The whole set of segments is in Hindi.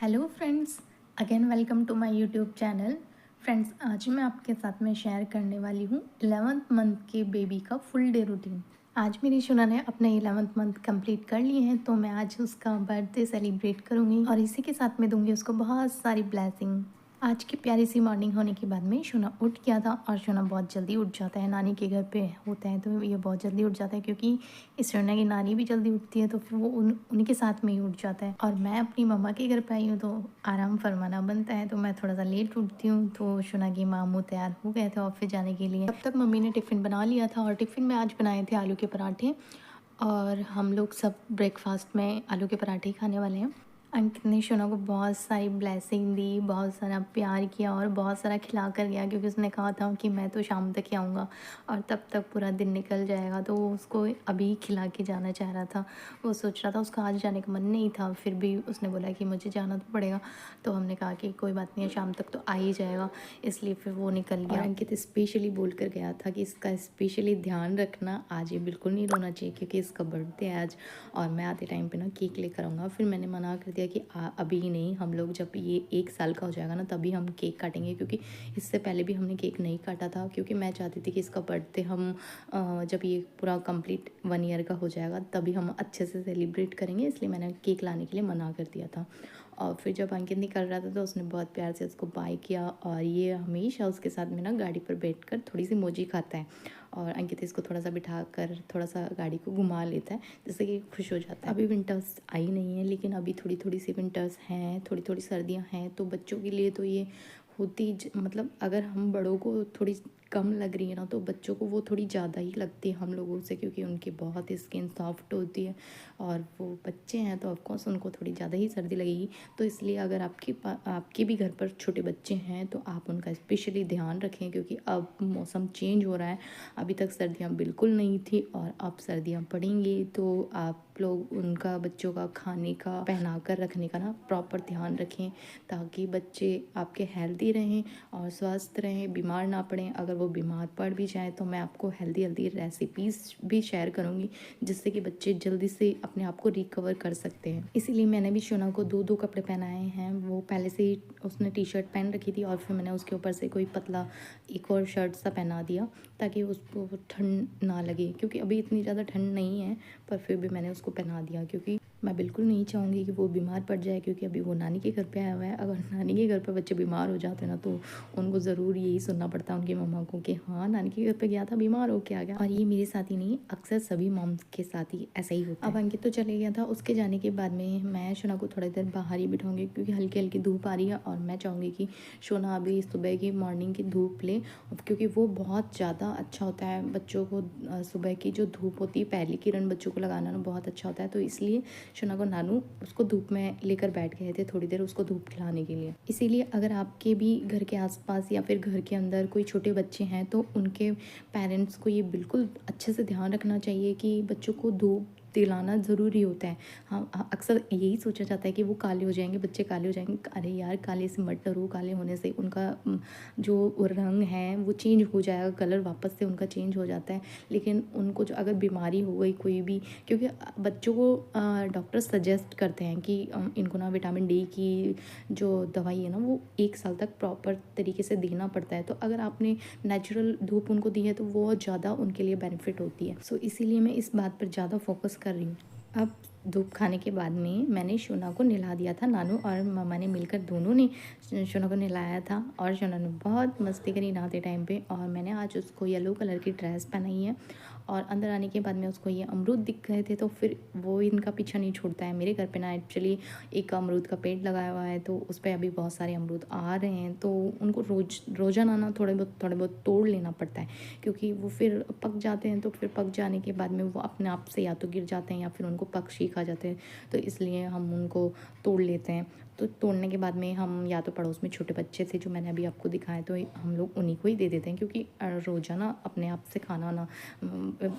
Hello friends, again welcome to my YouTube channel. Friends, आज मैं आपके साथ में शेयर करने वाली हूँ 11th मंथ के बेबी का फुल डे रूटीन। आज मेरी शुना ने अपने 11th मंथ कंप्लीट कर लिए हैं, तो मैं आज उसका बर्थडे सेलिब्रेट करूँगी और इसी के साथ में दूंगी उसको बहुत सारी ब्लेसिंग। आज की प्यारी सी मॉर्निंग होने के बाद में शुना उठ गया था और शुना बहुत जल्दी उठ जाता है। नानी के घर पे होता है तो ये बहुत जल्दी उठ जाता है, क्योंकि इस शुना की नानी भी जल्दी उठती है तो फिर वो उन्हीं के साथ में ही उठ जाता है। और मैं अपनी मम्मा के घर पे आई हूँ तो आराम फरमाना बनता है, तो मैं थोड़ा सा लेट उठती हूँ। तो शुना की मामू तैयार हो गए थे ऑफिस जाने के लिए। तब तक मम्मी ने टिफ़िन बना लिया था और टिफ़िन में आज बनाए थे आलू के पराठे, और हम लोग सब ब्रेकफास्ट में आलू के पराठे ही खाने वाले हैं। अंकित ने शुना को बहुत सारी ब्लेसिंग दी, बहुत सारा प्यार किया और बहुत सारा खिला कर गया, क्योंकि उसने कहा था कि मैं तो शाम तक ही आऊँगा और तब तक पूरा दिन निकल जाएगा, तो वो उसको अभी खिला के जाना चाह रहा था। वो सोच रहा था, उसका आज जाने का मन नहीं था, फिर भी उसने बोला कि मुझे जाना तो पड़ेगा। तो हमने कहा कि कोई बात नहीं है, शाम तक तो आ ही जाएगा, इसलिए फिर वो निकल गया। और अंकित स्पेशली बोल कर गया था कि इसका स्पेशली ध्यान रखना, आज ये बिल्कुल नहीं रोना चाहिए क्योंकि इसका बर्थडे है आज, और मैं आते टाइम पे ना केक लेकर आऊँगा। फिर मैंने मना कर दिया कि अभी नहीं, हम लोग जब ये 1 साल का हो जाएगा ना तभी हम केक काटेंगे, क्योंकि इससे पहले भी हमने केक नहीं काटा था, क्योंकि मैं चाहती थी कि इसका बर्थडे हम जब ये पूरा कंप्लीट 1 ईयर का हो जाएगा तभी हम अच्छे से सेलिब्रेट करेंगे, इसलिए मैंने केक लाने के लिए मना कर दिया था। और फिर जब अंकित निकल रहा था तो उसने बहुत प्यार से उसको बाय किया, और ये हमेशा उसके साथ में ना गाड़ी पर बैठकर थोड़ी सी मोजी खाता है, और अंकित इसको थोड़ा सा बिठा कर थोड़ा सा गाड़ी को घुमा लेता है, जिससे कि खुश हो जाता है। अभी विंटर्स आई नहीं है, लेकिन अभी थोड़ी थोड़ी सी विंटर्स हैं, थोड़ी थोड़ी सर्दियां हैं, तो बच्चों के लिए तो ये होती मतलब अगर हम बड़ों को थोड़ी कम लग रही है ना, तो बच्चों को वो थोड़ी ज़्यादा ही लगती है हम लोगों से, क्योंकि उनकी बहुत स्किन सॉफ्ट होती है और वो बच्चे हैं, तो ऑफकोर्स उनको थोड़ी ज़्यादा ही सर्दी लगेगी। तो इसलिए अगर आपके भी घर पर छोटे बच्चे हैं तो आप उनका स्पेशली ध्यान रखें, क्योंकि अब मौसम चेंज हो रहा है। अभी तक सर्दियाँ बिल्कुल नहीं थी और अब सर्दियाँ पड़ेंगी, तो आप लोग उनका बच्चों का खाने का, पहना कर रखने का ना प्रॉपर ध्यान रखें, ताकि बच्चे आपके हेल्दी रहें और स्वस्थ रहें, बीमार ना पड़ें। अगर वो बीमार पड़ भी जाए तो मैं आपको हेल्दी हेल्दी रेसिपीज़ भी शेयर करूँगी, जिससे कि बच्चे जल्दी से अपने आप को रिकवर कर सकते हैं। इसीलिए मैंने भी शोना को दो कपड़े पहनाए हैं। वो पहले से ही उसने टी शर्ट पहन रखी थी और फिर मैंने उसके ऊपर से कोई पतला एक और शर्ट सा पहना दिया, ताकि उसको ठंड ना लगे, क्योंकि अभी इतनी ज़्यादा ठंड नहीं है, पर फिर भी मैंने उसको पहना दिया, क्योंकि मैं बिल्कुल नहीं चाहूँगी कि वो बीमार पड़ जाए, क्योंकि अभी वो नानी के घर पे आया हुआ है। अगर नानी के घर पे बच्चे बीमार हो जाते हैं ना, तो उनको ज़रूर यही सुनना पड़ता है उनकी मम्मा को कि हाँ, नानी के घर पे गया था, बीमार हो के आ गया। और ये मेरे साथ ही नहीं, अक्सर सभी मॉम्स के साथ ही ऐसा ही होता है। अब अंकित तो चले गया था, उसके जाने के बाद में मैं शोना को थोड़ी देर बाहर ही बिठाऊंगी, क्योंकि हल्की हल्की धूप आ रही है और मैं चाहूँगी कि शोना अभी सुबह की मॉर्निंग की धूप ले, क्योंकि वो बहुत ज़्यादा अच्छा होता है बच्चों को। सुबह की जो धूप होती है, पहली किरण बच्चों को लगाना ना बहुत अच्छा होता है, तो इसलिए शोना को नानू उसको धूप में लेकर बैठ गए थे थोड़ी देर उसको धूप खिलाने के लिए। इसीलिए अगर आपके भी घर के आसपास या फिर घर के अंदर कोई छोटे बच्चे हैं, तो उनके पेरेंट्स को ये बिल्कुल अच्छे से ध्यान रखना चाहिए कि बच्चों को धूप दिलाना ज़रूरी होता है। हाँ, अक्सर यही सोचा जाता है कि वो काले हो जाएंगे, बच्चे काले हो जाएंगे। अरे यार, काले से मत डरो, काले होने से उनका जो रंग है वो चेंज हो जाएगा, कलर वापस से उनका चेंज हो जाता है। लेकिन उनको जो अगर बीमारी हो गई कोई भी, क्योंकि बच्चों को डॉक्टर सजेस्ट करते हैं कि इनको ना विटामिन डी की जो दवाई है ना, वो 1 साल तक प्रॉपर तरीके से देना पड़ता है। तो अगर आपने नेचुरल धूप उनको दी है तो वो ज़्यादा उनके लिए बेनिफिट होती है। सो इसीलिए मैं इस बात पर ज़्यादा फोकस कर रही हूँ। अब धूप खाने के बाद में मैंने शोना को नहला दिया था। नानू और मामा ने मिलकर दोनों ने शोना को नहलाया था, और शोना ने बहुत मस्ती करी नहाते टाइम पे। और मैंने आज उसको येलो कलर की ड्रेस पहनाई है, और अंदर आने के बाद में उसको ये अमरूद दिख गए थे, तो फिर वो इनका पीछा नहीं छोड़ता है। मेरे घर पे ना एक्चुअली एक अमरूद का पेड़ लगाया हुआ है, तो उस पर अभी बहुत सारे अमरूद आ रहे हैं, तो उनको रोज़ाना ना थोड़े बहुत तोड़ लेना पड़ता है, क्योंकि वो फिर पक जाते हैं। तो फिर पक जाने के बाद में वो अपने आप से या तो गिर जाते हैं या फिर उनको पक्षी खा जाते हैं, तो इसलिए हम उनको तोड़ लेते हैं। तो तोड़ने के बाद में हम या तो पड़ोस में छोटे बच्चे थे जो मैंने अभी आपको दिखाए, तो हम लोग उन्हीं को ही दे देते हैं, क्योंकि रोज़ाना अपने आप से खाना ना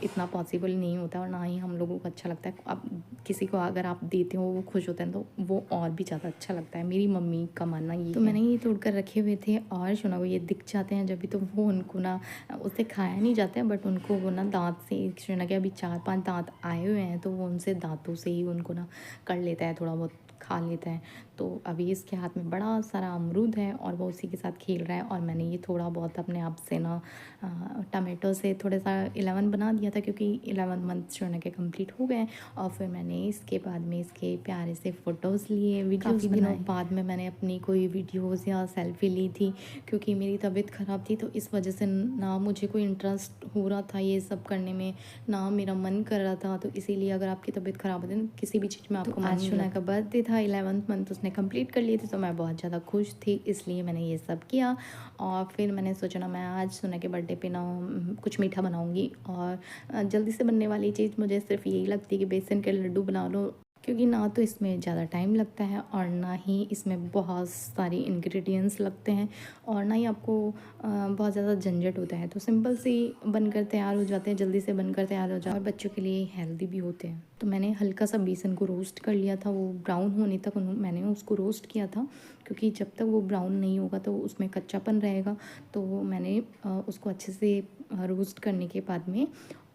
इतना पॉसिबल नहीं होता, और ना ही हम लोगों को अच्छा लगता है। अब किसी को अगर आप देते हो वो खुश होते हैं, तो वो और भी ज़्यादा अच्छा लगता है। मेरी मम्मी का मानना ये, तो मैंने ये तोड़ कर रखे हुए थे, और शोना को ये दिख जाते हैं जब भी, तो वो उनको ना, उससे खाया नहीं जाता है, बट उनको वो ना दाँत से, शोना के अभी 4-5 दाँत आए हुए हैं, तो वो उनसे दाँतों से ही उनको ना कर लेता है, थोड़ा बहुत खा लेता है। तो अभी इसके हाथ में बड़ा सारा अमरूद है और वो उसी के साथ खेल रहा है। और मैंने ये थोड़ा बहुत अपने आप से ना टमाटो से थोड़ा सा 11 बना दिया था, क्योंकि 11 मंथ शोना के कंप्लीट हो गए। और फिर मैंने इसके बाद में इसके प्यारे से फ़ोटोज़ लिए, वीडियोज़ काफ़ी दिनों बाद में मैंने अपनी कोई वीडियोज़ या सेल्फ़ी ली थी, क्योंकि मेरी तबीयत ख़राब थी। तो इस वजह से ना मुझे कोई इंटरेस्ट हो रहा था ये सब करने में, ना मेरा मन कर रहा था। तो इसीलिए अगर आपकी तबीयत ख़राब होती है ना किसी भी चीज़ में आपको, आज शोना का बर्थडे था, 11th मंथ उसने कंप्लीट कर लिए थे, तो मैं बहुत ज़्यादा खुश थी, इसलिए मैंने ये सब किया। और फिर मैंने सोचा ना मैं आज शोना के बर्थडे पे ना कुछ मीठा बनाऊँगी। और जल्दी से बनने वाली चीज़ मुझे सिर्फ यही लगती है कि बेसन के लड्डू बना लो, क्योंकि ना तो इसमें ज़्यादा टाइम लगता है और ना ही इसमें बहुत सारी इंग्रेडिएंट्स लगते हैं और ना ही आपको बहुत ज़्यादा झंझट होता है। तो सिंपल सी बनकर तैयार हो जाते हैं, जल्दी से बनकर तैयार हो जाते हैं और बच्चों के लिए हेल्दी भी होते हैं। तो मैंने हल्का सा बेसन को रोस्ट कर लिया था, वो ब्राउन होने तक मैंने उसको रोस्ट किया था, क्योंकि जब तक वो ब्राउन नहीं होगा तो उसमें कच्चापन रहेगा। तो मैंने उसको अच्छे से रोस्ट करने के बाद में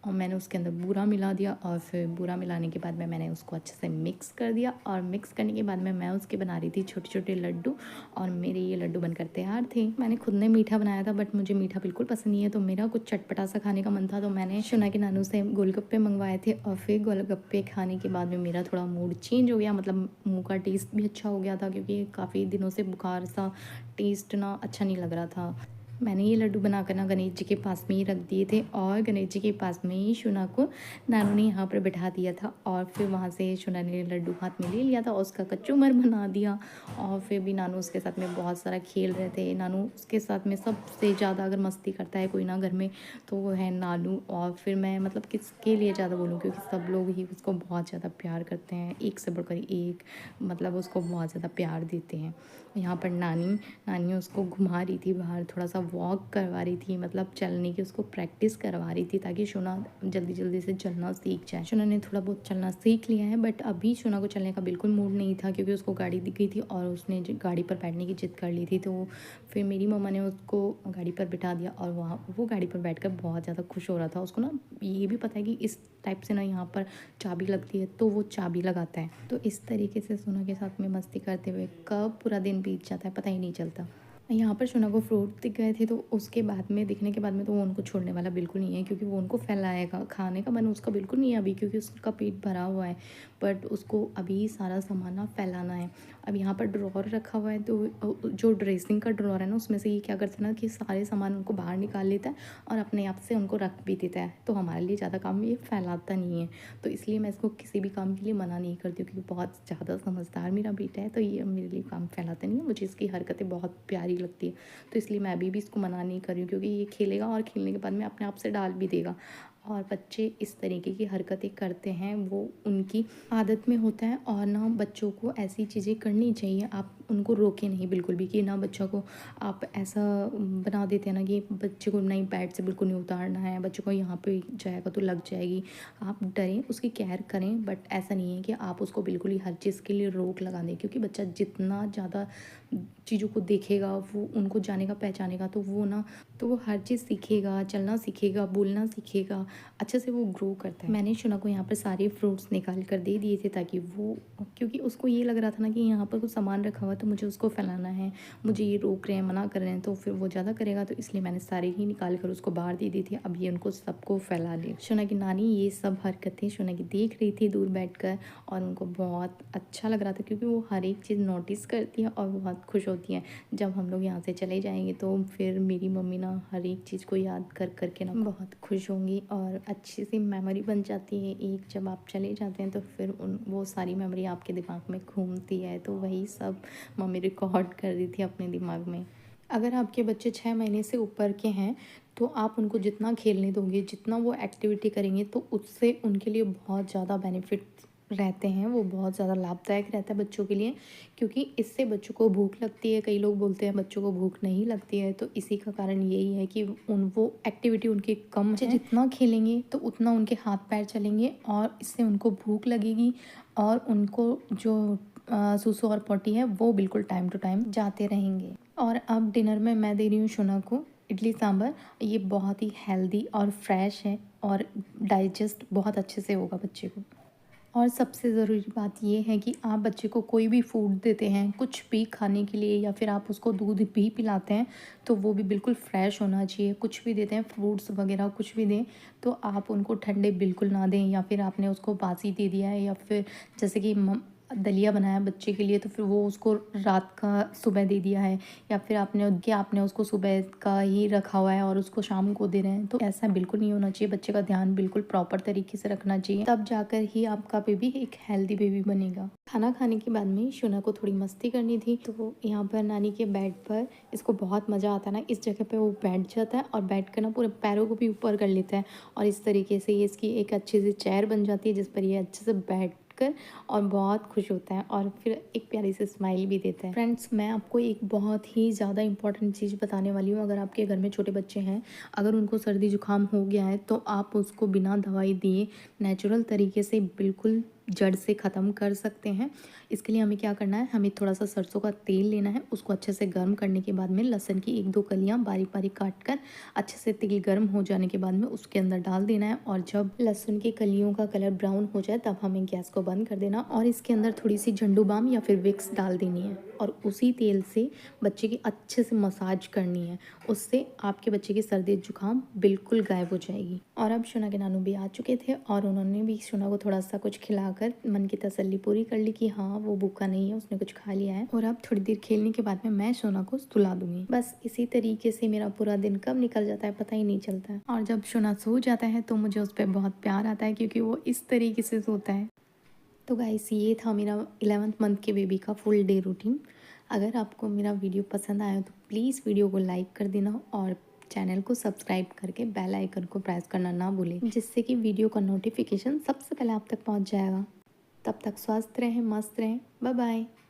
और मैंने उसके अंदर बूरा मिला दिया। और फिर बूरा मिलाने के बाद में मैंने उसको अच्छे से मिक्स कर दिया। और मिक्स करने के बाद में मैं उसके बना रही थी छोटे छोटे लड्डू, और मेरे ये लड्डू बनकर तैयार थे। मैंने खुद ने मीठा बनाया था, बट मुझे मीठा बिल्कुल पसंद नहीं है, तो मेरा कुछ चटपटा सा खाने का मन था। तो मैंने शोना के नानू से गोलगप्पे मंगवाए थे, और फिर गोलगप्पे खाने के बाद में मेरा थोड़ा मूड चेंज हो गया, मतलब मुँह का टेस्ट भी अच्छा हो गया था, क्योंकि काफ़ी दिनों से बुखार सा टेस्ट ना अच्छा नहीं लग रहा था। मैंने ये लड्डू बनाकर ना गणेश जी के पास में ही रख दिए थे, और गणेश जी के पास में ही शोना को नानू ने यहाँ पर बिठा दिया था। और फिर वहाँ से शोना ने लड्डू हाथ में ले लिया था और उसका कचूमर बना दिया। और फिर भी नानू उसके साथ में बहुत सारा खेल रहे थे। नानू उसके साथ में सबसे ज़्यादा अगर मस्ती करता है कोई ना घर में तो वो है नानू। और फिर मैं मतलब किसके लिए ज़्यादा बोलूँ, क्योंकि सब लोग ही उसको बहुत ज़्यादा प्यार करते हैं, एक से बढ़कर एक, मतलब उसको बहुत ज़्यादा प्यार देते हैं। यहाँ पर नानी उसको घुमा रही थी बाहर, थोड़ा सा वॉक करवा रही थी, मतलब चलने की उसको प्रैक्टिस करवा रही थी, ताकि शोना जल्दी जल्दी से चलना सीख जाए। शोना ने थोड़ा बहुत चलना सीख लिया है, बट अभी शोना को चलने का बिल्कुल मूड नहीं था, क्योंकि उसको गाड़ी दिख गई थी और उसने गाड़ी पर बैठने की जिद कर ली थी। तो फिर मेरी मम्मा ने उसको गाड़ी पर बिठा दिया, और वहाँ वो गाड़ी पर बैठ बहुत ज़्यादा खुश हो रहा था। उसको ना ये भी पता है कि इस टाइप से ना यहाँ पर चाबी लगती है, तो वो चाबी लगाता है। तो इस तरीके से शोना के साथ में मस्ती करते हुए कब पूरा दिन बीत जाता है पता ही नहीं चलता। यहाँ पर शोना को फ्रूट दिख गए थे, तो उसके बाद में दिखने के बाद में तो वो उनको छोड़ने वाला बिल्कुल नहीं है, क्योंकि वो उनको फैलाएगा। खाने का मन उसका बिल्कुल नहीं है अभी, क्योंकि उसका पेट भरा हुआ है, बट उसको अभी सारा सामान ना फैलाना है। अब यहाँ पर ड्रॉर रखा हुआ है, तो जो ड्रेसिंग का ड्रॉर है ना, उसमें से ये क्या करता है ना कि सारे सामान उनको बाहर निकाल लेता है और अपने आप से उनको रख भी देता है। तो हमारे लिए ज़्यादा काम ये फैलाता नहीं है, तो इसलिए मैं इसको किसी भी काम के लिए मना नहीं करती हूँ, क्योंकि बहुत ज़्यादा समझदार मेरा बेटा है, तो ये मेरे लिए काम फैलाता नहीं है। मुझे इसकी हरकतें बहुत प्यारी लगती है, तो इसलिए मैं अभी भी इसको मना नहीं कर रही हूँ, क्योंकि ये खेलेगा और खेलने के बाद में अपने आप से डाल भी देगा। और बच्चे इस तरीके की हरकतें करते हैं, वो उनकी आदत में होता है। और ना बच्चों को ऐसी चीज़ें करनी चाहिए, आप उनको रोकें नहीं बिल्कुल भी, कि ना बच्चों को आप ऐसा बना देते हैं ना कि बच्चे को नहीं बेड से बिल्कुल नहीं उतारना है, बच्चों को यहाँ पे जाएगा तो लग जाएगी। आप डरें, उसकी केयर करें, बट ऐसा नहीं है कि आप उसको बिल्कुल ही हर चीज़ के लिए रोक लगा दें, क्योंकि बच्चा जितना ज़्यादा चीज़ों को देखेगा, वो उनको जानेगा पहचानेगा, तो वो हर चीज़ सीखेगा, चलना सीखेगा, बोलना सीखेगा, अच्छे से वो ग्रो करता है। मैंने शोना को यहाँ पर सारे फ्रूट्स निकाल कर दे दिए थे, ताकि वो, क्योंकि उसको ये लग रहा था ना कि यहाँ पर कुछ सामान रखा हुआ है तो मुझे उसको फैलाना है, मुझे ये रोक रहे हैं, मना कर रहे हैं, तो फिर वो ज़्यादा करेगा, तो इसलिए मैंने सारे ही निकाल कर उसको बाहर दे दी थी। अब ये उनको सबको फैला ले। शोना की नानी ये सब हरकतें शोना की देख रही थी दूर बैठकर, और उनको बहुत अच्छा लग रहा था, क्योंकि वो हर एक चीज़ नोटिस करती है और बहुत खुश होती हैं। जब हम लोग यहाँ से चले जाएंगे तो फिर मेरी मम्मी ना हर एक चीज़ को याद कर करके ना बहुत खुश होंगी, और अच्छी सी मेमोरी बन जाती है एक। जब आप चले जाते हैं तो फिर वो सारी मेमोरी आपके दिमाग में घूमती है, तो वही सब मम्मी रिकॉर्ड कर रही थी अपने दिमाग में। अगर आपके बच्चे 6 महीने से ऊपर के हैं तो आप उनको जितना खेलने दोगे, जितना वो एक्टिविटी करेंगे, तो उससे उनके लिए बहुत ज़्यादा बेनिफिट रहते हैं, वो बहुत ज़्यादा लाभदायक रहता है बच्चों के लिए, क्योंकि इससे बच्चों को भूख लगती है। कई लोग बोलते हैं बच्चों को भूख नहीं लगती है, तो इसी का कारण यही है कि वो एक्टिविटी उनकी कम है। जितना खेलेंगे तो उतना उनके हाथ पैर चलेंगे, और इससे उनको भूख लगेगी, और उनको जो सूसू और पॉटी है वो बिल्कुल टाइम टू टाइम जाते रहेंगे। और अब डिनर में मैं दे रही हूँ शोना को इडली सांभर। ये बहुत ही हेल्दी और फ्रेश है, और डाइजेस्ट बहुत अच्छे से होगा बच्चे को। और सबसे ज़रूरी बात ये है कि आप बच्चे को कोई भी फूड देते हैं, कुछ भी खाने के लिए, या फिर आप उसको दूध भी पिलाते हैं, तो वो भी बिल्कुल फ्रेश होना चाहिए। कुछ भी देते हैं, फ्रूट्स वगैरह कुछ भी दें, तो आप उनको ठंडे बिल्कुल ना दें, या फिर आपने उसको बासी दे दिया है, या फिर जैसे कि दलिया बनाया बच्चे के लिए तो फिर वो उसको रात का सुबह दे दिया है, या फिर आपने उसको सुबह का ही रखा हुआ है और उसको शाम को दे रहे हैं, तो ऐसा बिल्कुल नहीं होना चाहिए। बच्चे का ध्यान बिल्कुल प्रॉपर तरीके से रखना चाहिए, तब जाकर ही आपका बेबी एक हेल्दी बेबी बनेगा। खाना खाने के बाद में शुना को थोड़ी मस्ती करनी थी, तो यहाँ पर नानी के बेड पर इसको बहुत मज़ा आता है ना, इस जगह पे वो बैठ जाता है और बैठ कर ना पूरे पैरों को भी ऊपर कर लेता है, और इस तरीके से ये इसकी एक अच्छी सी चेयर बन जाती है जिस पर ये अच्छे से बैठ कर और बहुत खुश होता है, और फिर एक प्यारी सी स्माइल भी देता है। फ्रेंड्स, मैं आपको एक बहुत ही ज़्यादा इंपॉर्टेंट चीज़ बताने वाली हूँ। अगर आपके घर में छोटे बच्चे हैं, अगर उनको सर्दी जुकाम हो गया है, तो आप उसको बिना दवाई दिए नेचुरल तरीके से बिल्कुल जड़ से ख़त्म कर सकते हैं। इसके लिए हमें क्या करना है, हमें थोड़ा सा सरसों का तेल लेना है, उसको अच्छे से गर्म करने के बाद में लहसुन की 1-2 कलियाँ बारीक बारीक काट कर अच्छे से तेल गर्म हो जाने के बाद में उसके अंदर डाल देना है, और जब लहसुन की कलियों का कलर ब्राउन हो जाए तब हमें गैस को बंद कर देना, और इसके अंदर थोड़ी सी झंडू बाम या फिर विक्स डाल देनी है, और उसी तेल से बच्चे की अच्छे से मसाज करनी है। उससे आपके बच्चे की सर्दी जुकाम बिल्कुल गायब हो जाएगी। और अब शुना के नानू भी आ चुके थे, और उन्होंने भी शुना को थोड़ा सा कुछ खिलाकर मन की तसल्ली पूरी कर ली कि हाँ वो भूखा नहीं है, उसने कुछ खा लिया है। और अब थोड़ी देर खेलने के बाद में मैं शुना को सुला दूंगी। बस इसी तरीके से मेरा पूरा दिन कब निकल जाता है पता ही नहीं चलता है। और जब शुना सो जाता है तो मुझे उस पर बहुत प्यार आता है, क्योंकि वो इस तरीके से सोता है। तो गाइस, ये था मेरा 11th मंथ के बेबी का फुल डे रूटीन। अगर आपको मेरा वीडियो पसंद आया तो प्लीज़ वीडियो को लाइक कर देना, और चैनल को सब्सक्राइब करके बेल आइकन को प्रेस करना ना भूलें, जिससे कि वीडियो का नोटिफिकेशन सबसे पहले आप तक पहुंच जाएगा। तब तक स्वस्थ रहें, मस्त रहें। Bye bye.